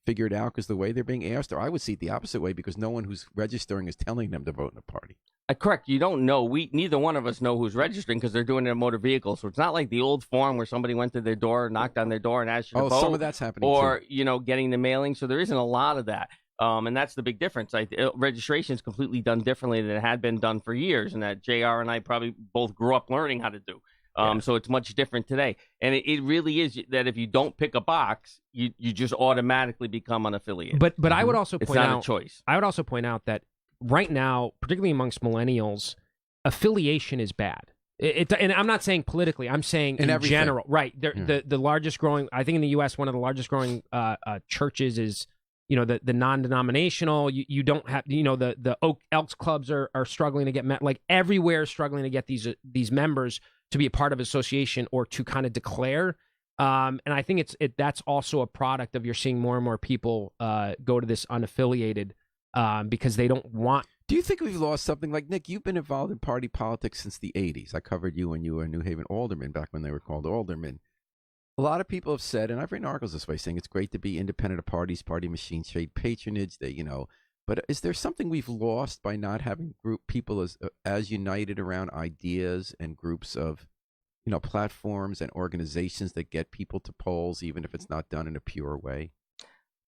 figure it out because the way they're being asked? Or I would see it the opposite way because no one who's registering is telling them to vote in a party. Correct. You don't know. Neither one of us know who's registering because they're doing it in motor vehicles. So it's not like the old form where somebody went to their door, knocked on their door, and asked you to vote. Some of that's happening or too. Getting the mailing. So there isn't a lot of that, and that's the big difference. Registration is completely done differently than it had been done for years, and that JR and I probably both grew up learning how to do. So it's much different today, and it really is that if you don't pick a box, you just automatically become unaffiliated. But I would also it's point not out a choice. I would also point out that right now, particularly amongst millennials, affiliation is bad. And I'm not saying politically. I'm saying in everything. general. Right. The largest growing, I think in the U.S., one of the largest growing churches is, the non-denominational. You don't have, the Elks clubs are struggling to get met. Like everywhere is struggling to get these members to be a part of association or to kind of declare. And I think that's also a product of you're seeing more and more people go to this unaffiliated because they don't want. Do you think we've lost something? Like, Nick, you've been involved in party politics since the 80s. I covered you when you were a New Haven alderman back when they were called aldermen. A lot of people have said, and I've written articles this way, saying it's great to be independent of parties, party machines, trade patronage, but is there something we've lost by not having people as united around ideas and groups of, platforms and organizations that get people to polls, even if it's not done in a pure way?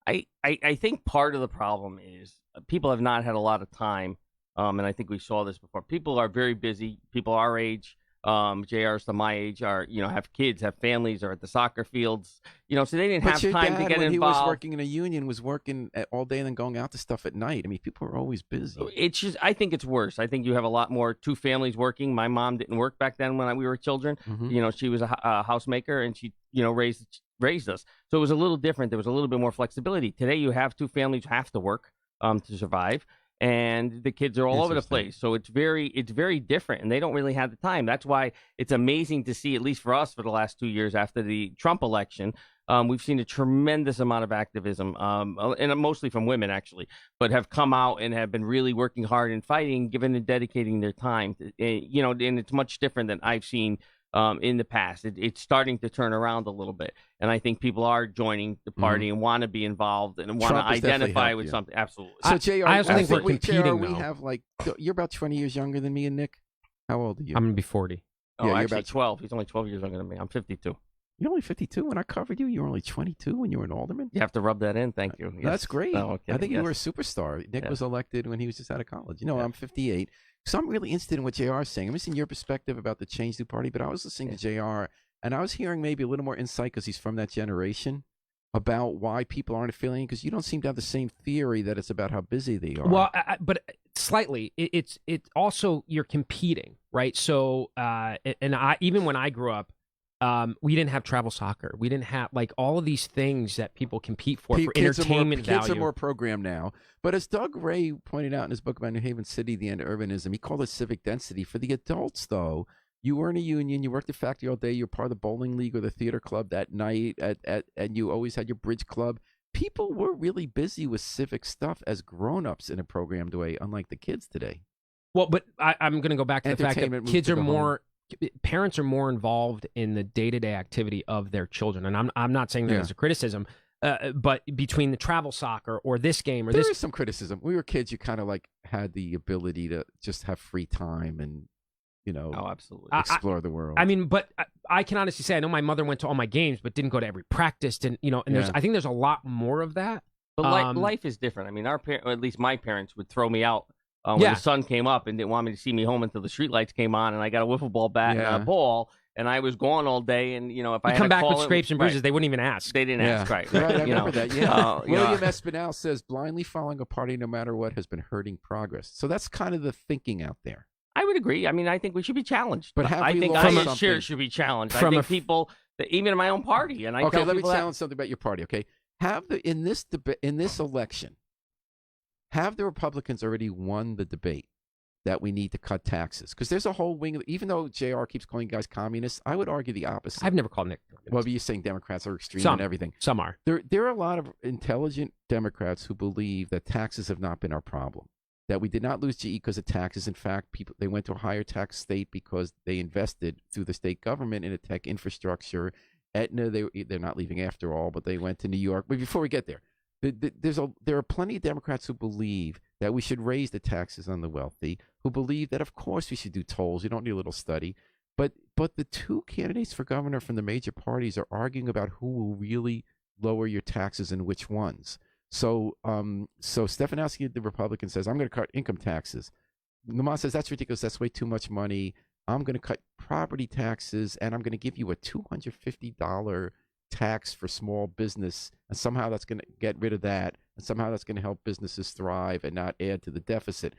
I think part of the problem is people have not had a lot of time, and I think we saw this before. People are very busy. People our age, JR's to my age, have kids, have families, are at the soccer fields, so they didn't have time to get when involved. He was working in a union, was working all day and then going out to stuff at night. I mean, people are always busy. It's just, I think it's worse. I think you have a lot more two families working. My mom didn't work back then when we were children. Mm-hmm. She was a housemaker, and she, raised us. So it was a little different. There was a little bit more flexibility. Today, you have two families who have to work to survive, and the kids are all over the place. So it's very different, and they don't really have the time. That's why it's amazing to see, at least for us, for the last 2 years after the Trump election, we've seen a tremendous amount of activism, and mostly from women, actually, but have come out and have been really working hard and fighting, giving and dedicating their time. And it's much different than I've seen in the past. It's starting to turn around a little bit, and I think people are joining the party and want to be involved and want to identify with something. Absolutely. So, JR, I also think we're competing, JR, we though. have you're about 20 years younger than me and Nick. How old are you? I'm gonna be 40. Oh, Yeah, you're actually, about 12. He's only 12 years younger than me. I'm 52. You're only 52. When I covered you, you were only 22 when you were an alderman. You have to rub that in. Thank you. Yes. That's great. No, okay. I think you Yes. were a superstar. Nick Yeah. was elected when he was just out of college. Yeah. I'm 58. So I'm really interested in what JR is saying. I'm interested in your perspective about the Change New Party, but I was listening to JR, and I was hearing maybe a little more insight because he's from that generation about why people aren't affiliating, because you don't seem to have the same theory that it's about how busy they are. Well, but slightly, it's also you're competing, right? So, and even when I grew up, we didn't have travel soccer. We didn't have all of these things that people compete for entertainment value. Kids are more programmed now. But as Doug Ray pointed out in his book about New Haven City, The End of Urbanism, he called it civic density. For the adults, though, you were in a union, you worked at factory all day, you're part of the bowling league or the theater club that night, and you always had your bridge club. People were really busy with civic stuff as grown-ups in a programmed way, unlike the kids today. Well, but I'm going to go back to the fact that Entertainment kids moved are to the more, parents are more involved in the day-to-day activity of their children. And I'm not saying that as a criticism, but between the travel soccer or this game or there is some criticism. We were kids, you kind of had the ability to just have free time and, Oh, absolutely. explore the world. I mean, but I can honestly say I know my mother went to all my games, but didn't go to every practice. And I think there's a lot more of that. But life is different. I mean, or at least my parents would throw me out when the sun came up and didn't want me to see me home until the streetlights came on, and I got a wiffle ball bat and a ball, and I was gone all day, and if I You had come to back call with it, scrapes and bruises, right, they wouldn't even ask. they didn't ask, right? Right, I remember that. Yeah. William yeah. Espinal says blindly following a party, no matter what, has been hurting progress. So that's kind of the thinking out there. I would agree. I mean, I think we should be challenged. But have I we think lost Irish something? Cheers should be challenged. I From think people, even in my own party, and I Okay, tell let me people that, challenge something about your party. Okay, in this election, have the Republicans already won the debate that we need to cut taxes? Because there's a whole wing. Even though JR keeps calling guys communists, I would argue the opposite. I've never called Nick. Well, but you're saying Democrats are extreme Some. and everything. Some are. There are a lot of intelligent Democrats who believe that taxes have not been our problem. That we did not lose GE because of taxes. In fact, they went to a higher tax state because they invested through the state government in a tech infrastructure. Aetna, they're not leaving after all, but they went to New York. But before we get there, there are plenty of Democrats who believe that we should raise the taxes on the wealthy, who believe that, of course, we should do tolls. You don't need a little study. But the two candidates for governor from the major parties are arguing about who will really lower your taxes and which ones. So Stefanowski, the Republican, says, I'm going to cut income taxes. Lamont says, that's ridiculous. That's way too much money. I'm going to cut property taxes, and I'm going to give you a $250 tax for small business, and somehow that's going to get rid of that, and somehow that's going to help businesses thrive and not add to the deficit.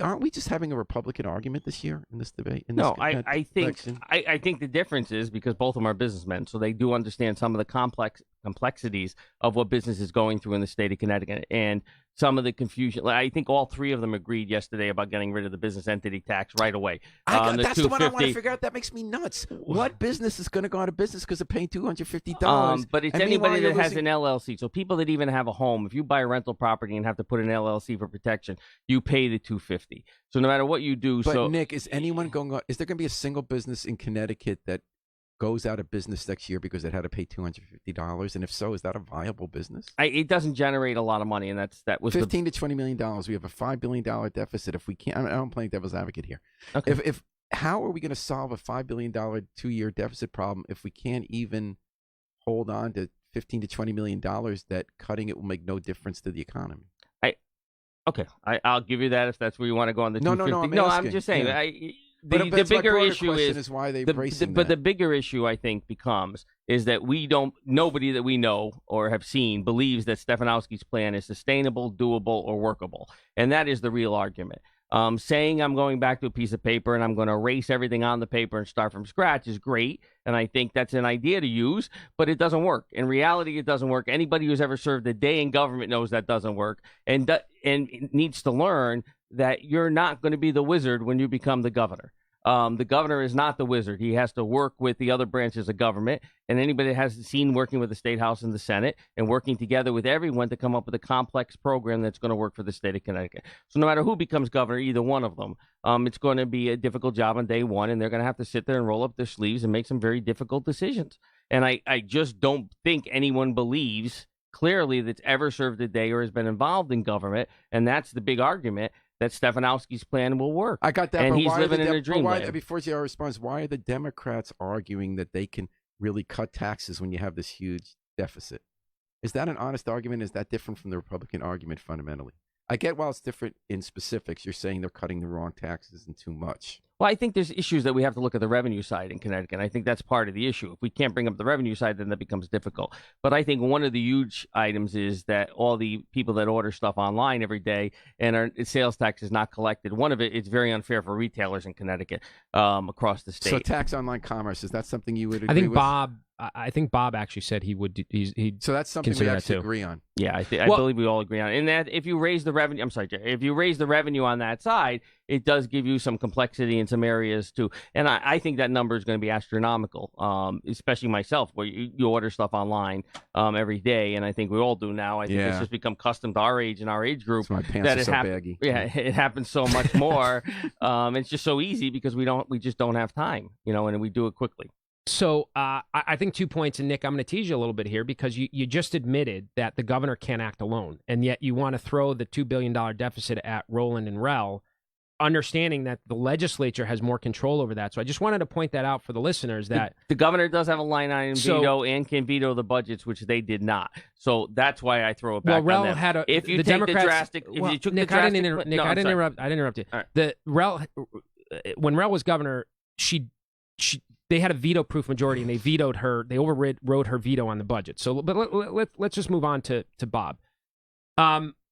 Aren't we just having a Republican argument this year in this debate? I think the difference is because both of them are businessmen, so they do understand some of the complexities of what business is going through in the state of Connecticut and some of the confusion. I think all three of them agreed yesterday about getting rid of the business entity tax right away. That's the one I want to figure out. That makes me nuts. What business is going to go out of business because of paying $250? But it's anybody that has an LLC. So people that even have a home, if you buy a rental property and have to put an LLC for protection, you pay the $250. So no matter what you do. But Nick, is there going to be a single business in Connecticut that goes out of business next year because it had to pay $250? And if so, is that a viable business? It doesn't generate a lot of money, and that was $15 to $20 million. We have a $5 billion deficit. If we can't, I'm playing devil's advocate here. Okay. If how are we going to solve a $5 billion 2-year deficit problem if we can't even hold on to $15 to $20 million that cutting it will make no difference to the economy? Okay, I'll give you that if that's where you want to go on the No, I'm just saying. Yeah. The bigger issue is why they but the bigger issue I think becomes is that nobody that we know or have seen believes that Stefanowski's plan is sustainable, doable, or workable, and that is the real argument. Saying I'm going back to a piece of paper and I'm going to erase everything on the paper and start from scratch is great, and I think that's an idea to use, but it doesn't work. In reality, it doesn't work. Anybody who's ever served a day in government knows that doesn't work, and needs to learn that you're not going to be the wizard when you become the governor. The governor is not the wizard. He has to work with the other branches of government, and anybody that has seen working with the State House and the Senate and working together with everyone to come up with a complex program that's going to work for the state of Connecticut. So no matter who becomes governor, either one of them, it's going to be a difficult job on day one, and they're going to have to sit there and roll up their sleeves and make some very difficult decisions. And I just don't think anyone believes clearly that's ever served a day or has been involved in government, and that's the big argument, that Stefanowski's plan will work. I got that. And he's living in a dreamland. Before JR responds, why are the Democrats arguing that they can really cut taxes when you have this huge deficit? Is that an honest argument? Is that different from the Republican argument fundamentally? I get while it's different in specifics, you're saying they're cutting the wrong taxes and too much. Well, I think there's issues that we have to look at the revenue side in Connecticut. I think that's part of the issue. If we can't bring up the revenue side, then that becomes difficult. But I think one of the huge items is that all the people that order stuff online every day and our sales tax is not collected. One of it's very unfair for retailers in Connecticut across the state. So tax online commerce, is that something you would agree with? I think Bob actually said he would. So that's something we actually agree on. Yeah, I believe we all agree on it. And that if you raise the revenue, I'm sorry, Jerry, if you raise the revenue on that side, it does give you some complexity in some areas too. And I think that number is going to be astronomical, especially myself, where you order stuff online every day, and I think we all do now. I think it's just become custom to our age and our age group. My pants are so baggy. Yeah, it happens so much more. It's just so easy because we just don't have time, and we do it quickly. So I think 2 points, and Nick, I'm going to tease you a little bit here because you just admitted that the governor can't act alone, and yet you want to throw the $2 billion deficit at Roland and Rel, understanding that the legislature has more control over that. So I just wanted to point that out for the listeners that the governor does have a line item veto and can veto the budgets, which they did not. So that's why I throw it back on them. Rel had a. If you the take Democrats, the drastic, if you took Nick, the drastic, I didn't interrupt you. All right. The Rel, when Rel was governor, she they had a veto-proof majority, and they vetoed her. They overrode her veto on the budget. So, but let's just move on to Bob.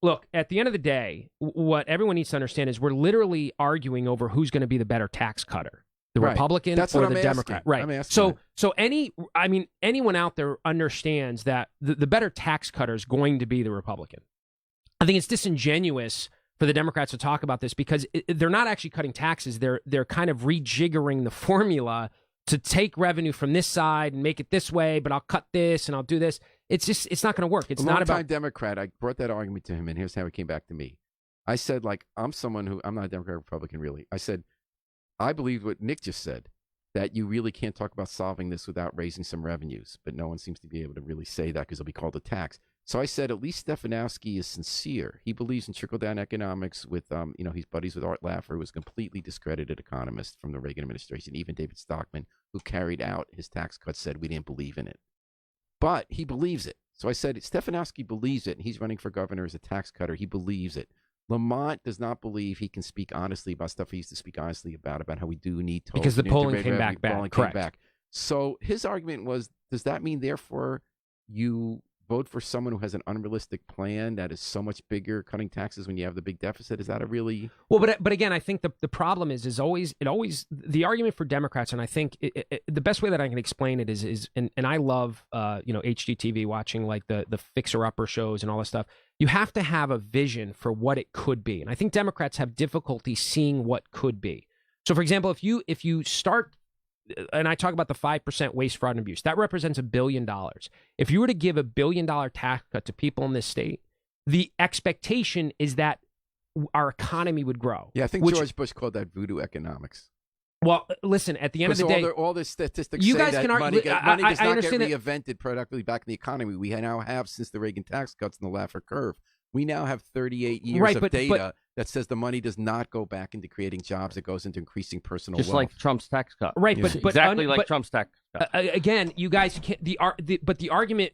Look, at the end of the day, what everyone needs to understand is we're literally arguing over who's going to be the better tax cutter, the Republican or the Democrat. Right. So anyone out there understands that the better tax cutter is going to be the Republican. I think it's disingenuous for the Democrats to talk about this because they're not actually cutting taxes. They're kind of rejiggering the formula to take revenue from this side and make it this way, but I'll cut this and I'll do this. It's not going to work. It's not about Democrat. I brought that argument to him, and here's how it came back to me. I said, I'm someone who I'm not a Democrat or Republican really. I said, I believe what Nick just said, that you really can't talk about solving this without raising some revenues, but no one seems to be able to really say that because it'll be called a tax. So I said, at least Stefanowski is sincere. He believes in trickle-down economics with, he's buddies with Art Laffer, who was a completely discredited economist from the Reagan administration. Even David Stockman, who carried out his tax cuts, said we didn't believe in it. But he believes it. So I said, Stefanowski believes it, and he's running for governor as a tax cutter. He believes it. Lamont does not believe he can speak honestly about stuff he used to speak honestly about how we do need tolls. Because the polling came back bad. Correct. So his argument was, does that mean, therefore, you vote for someone who has an unrealistic plan that is so much bigger, cutting taxes when you have the big deficit? Is that a really... Well, but again, I think the problem is always the argument for Democrats, and I think the best way that I can explain it is and I love HGTV, watching like the fixer-upper shows and all that stuff. You have to have a vision for what it could be, and I think Democrats have difficulty seeing what could be. So, for example, if you start, and I talk about the 5% waste, fraud, and abuse, that represents $1 billion. If you were to give $1 billion tax cut to people in this state, the expectation is that our economy would grow. Yeah, I think George Bush called that voodoo economics. Well, listen, at the end of the day, all the statistics you say guys that can money does not get that. reinvented productively back in the economy. We now have, since the Reagan tax cuts and the Laffer curve, we now have 38 years of data that says the money does not go back into creating jobs. It goes into increasing personal wealth. Just like Trump's tax cut. Right, Yeah. but exactly like Trump's tax cut. Again, you guys can't. But the argument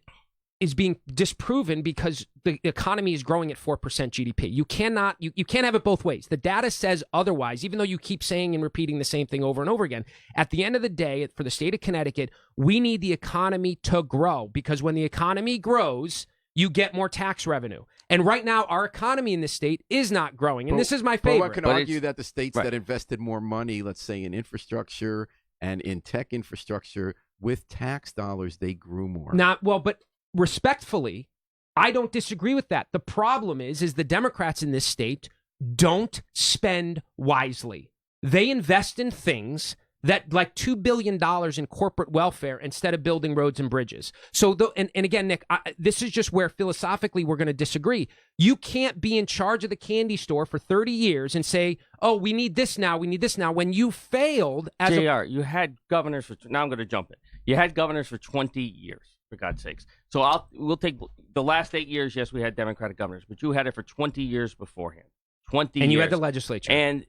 is being disproven because the economy is growing at 4% GDP. You cannot you can't have it both ways. The data says otherwise, even though you keep saying and repeating the same thing over and over again. At the end of the day, for the state of Connecticut, we need the economy to grow, because when the economy grows, you get more tax revenue. And right now, our economy in this state is not growing. And this is my favorite. But one can argue that the states that invested more money, let's say in infrastructure and in tech infrastructure, with tax dollars, they grew more. But respectfully, I don't disagree with that. The problem is the Democrats in this state don't spend wisely. They invest in things that, like $2 billion in corporate welfare instead of building roads and bridges. So, and again, Nick, this is just where philosophically we're going to disagree. You can't be in charge of the candy store for 30 years and say, oh, we need this now, when you failed as JR, you had governors for, now I'm going to jump in. You had governors for 20 years, for God's sakes. So we'll take the last 8 years, yes, we had Democratic governors, but you had it for 20 years beforehand. 20 years. And you had the legislature. And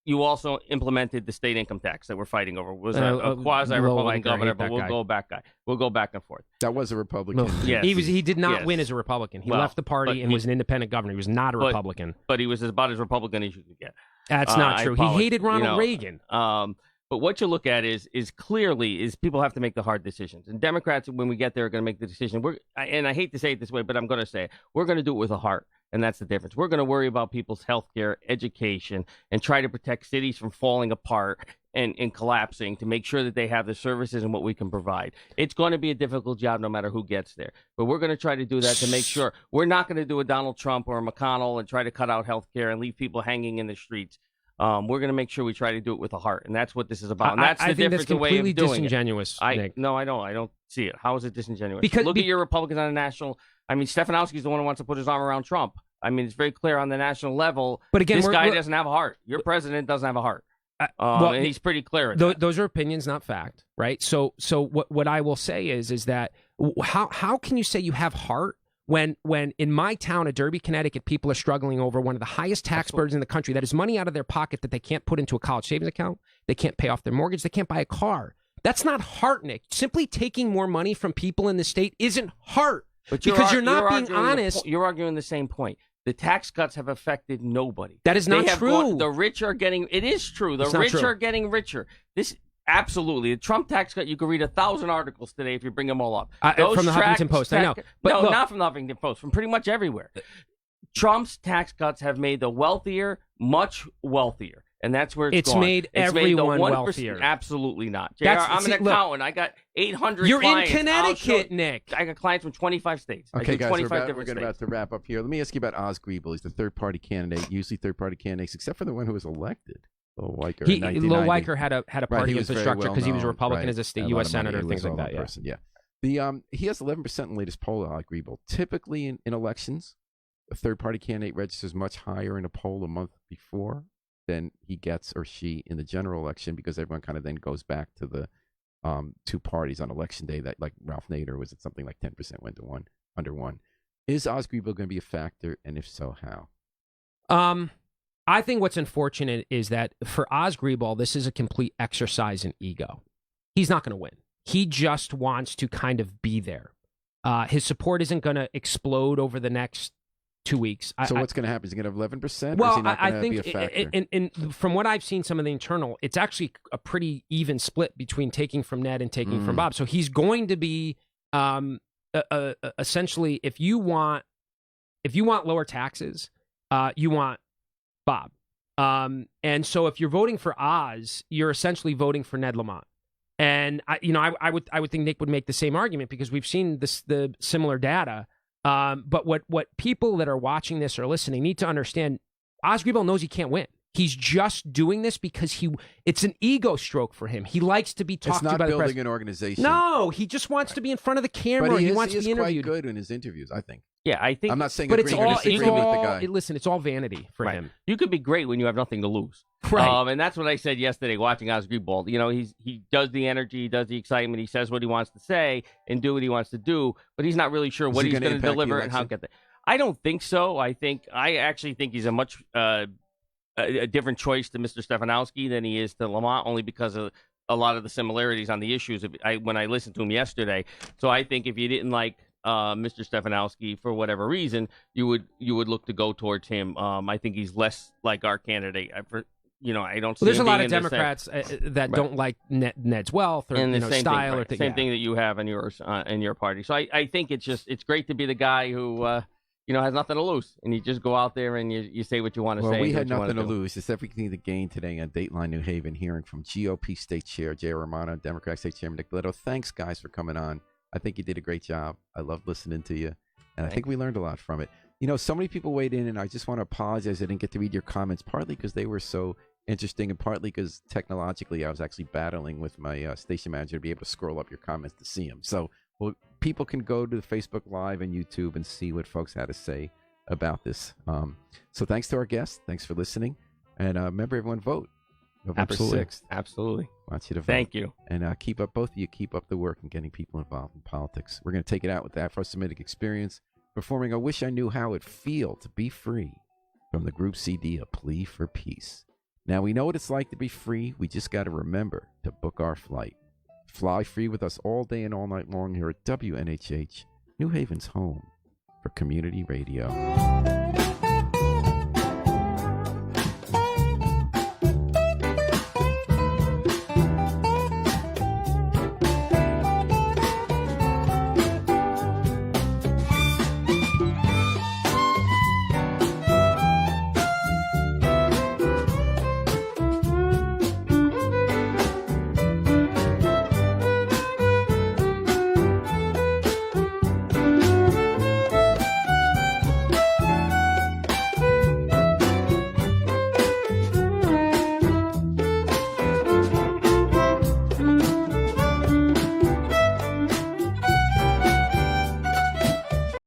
you also implemented the state income tax that we're fighting over. It was a quasi-Republican governor, but we'll go back and forth. That was a Republican. Yes. He did not win as a Republican. He left the party and was an independent governor. He was not a Republican. But he was about as Republican as you could get. That's not true. He hated Ronald Reagan. But what you look at is clearly people have to make the hard decisions. And Democrats, when we get there, are going to make the decision. And I hate to say it this way, but I'm going to say it. We're going to do it with a heart. And that's the difference. We're going to worry about people's health care, education, and try to protect cities from falling apart and collapsing to make sure that they have the services and what we can provide. It's going to be a difficult job no matter who gets there. But we're going to try to do that to make sure. We're not going to do a Donald Trump or a McConnell and try to cut out health care and leave people hanging in the streets. We're going to make sure we try to do it with a heart, and that's what this is about. And that's the difference, the way of doing it. I think that's completely disingenuous, Nick. No, I don't. I don't see it. How is it disingenuous? Because look at your Republicans on a national. I mean, Stefanowski's the one who wants to put his arm around Trump. I mean, it's very clear on the national level. But again, this guy doesn't have a heart. Your president doesn't have a heart. And he's pretty clear. Those are opinions, not fact, right? So what I will say is that how can you say you have heart when in my town of Derby, Connecticut, people are struggling over one of the highest tax burdens in the country? That is money out of their pocket that they can't put into a college savings account. They can't pay off their mortgage. They can't buy a car. That's not heart, Nick. Simply taking more money from people in the state isn't heart. But you're not being honest. You're arguing the same point. The tax cuts have affected nobody. That is not true. The rich are getting. It is true. The rich are getting richer. Absolutely. The Trump tax cut, you could read 1,000 articles today if you bring them all up. From the Huffington Post, I know. But no, look, not from the Huffington Post, from pretty much everywhere. Trump's tax cuts have made the wealthier much wealthier. And that's where it's gone. Made everyone wealthier. Absolutely not. JR, I'm an accountant. I got 800 You're clients. in Connecticut, Nick. I got clients from 25 states. Okay, guys, we're states. about to wrap up here. Let me ask you about Oz Griebel. He's the third-party candidate, usually third-party candidates, except for the one who was elected. Lil Weicker. Lil Weicker had a party infrastructure because he was a known, Republican right. as a state A lot U.S. of money. senator, He things was like that. all person, yeah. He has 11% in the latest poll, Griebel. Typically in elections, a third-party candidate registers much higher in a poll a month before than he gets or she in the general election, because everyone kind of then goes back to the two parties on election day. That, like Ralph Nader, was it something like 10% went to one, under one. Is Oz Griebel going to be a factor, and if so, how? I think what's unfortunate is that for Oz Griebel, this is a complete exercise in ego. He's not going to win. He just wants to kind of be there. His support isn't going to explode over the next 2 weeks. So what's going to happen? Is he going to have 11%? Well, or is he not I going to think, be a factor? and from what I've seen, some of the internal, it's actually a pretty even split between taking from Ned and taking from Bob. So he's going to be essentially, if you want lower taxes, you want Bob. And so if you're voting for Oz, you're essentially voting for Ned Lamont. And I would think Nick would make the same argument, because we've seen the similar data. But what people that are watching this or listening need to understand, Oz Griebel knows he can't win. He's just doing this because it's an ego stroke for him. He likes to be talked to by the press. It's not building an organization. No, he just wants to be in front of the camera. But he wants to be interviewed. He is quite good in his interviews, I think. Yeah, I think. I'm not saying, but it's all. with the guy. Listen, it's all vanity for him. You could be great when you have nothing to lose. Right. And that's what I said yesterday watching Oz Griebel. He does the energy, he does the excitement, he says what he wants to say and do what he wants to do, but he's not really sure what he's going to deliver and how to get there. I don't think so. I actually think he's a much a different choice to Mr. Stefanowski than he is to Lamont, only because of a lot of the similarities on the issues when I listened to him yesterday. So I think if you didn't like Mr. Stefanowski for whatever reason, you would look to go towards him. I think he's less like our candidate. I don't see. Well, there's a lot of Democrats that don't like Ned's wealth or style or things. Same thing that you have in yours in your party. So I think it's great to be the guy who has nothing to lose, and you just go out there and you say what you want to say. Well, we had nothing to lose. It's everything to gain today on Dateline New Haven, hearing from GOP State Chair J. Romano, Democratic State Chairman Nick Balleto. Thanks, guys, for coming on. I think you did a great job. I loved listening to you, and I think we learned a lot from it. So many people weighed in, and I just want to apologize I didn't get to read your comments, partly because they were so interesting, and partly because technologically I was actually battling with my station manager to be able to scroll up your comments to see them. So people can go to the Facebook Live and YouTube and see what folks had to say about this. So thanks to our guests. Thanks for listening. And remember, everyone, vote November 6th. Absolutely. I want you to vote. Thank you. And both of you keep up the work in getting people involved in politics. We're going to take it out with the Afro-Semitic Experience, performing I Wish I Knew How It'd Feel to Be Free from the group CD, A Plea for Peace. Now, we know what it's like to be free. We just got to remember to book our flight. Fly free with us all day and all night long here at WNHH, New Haven's home for community radio.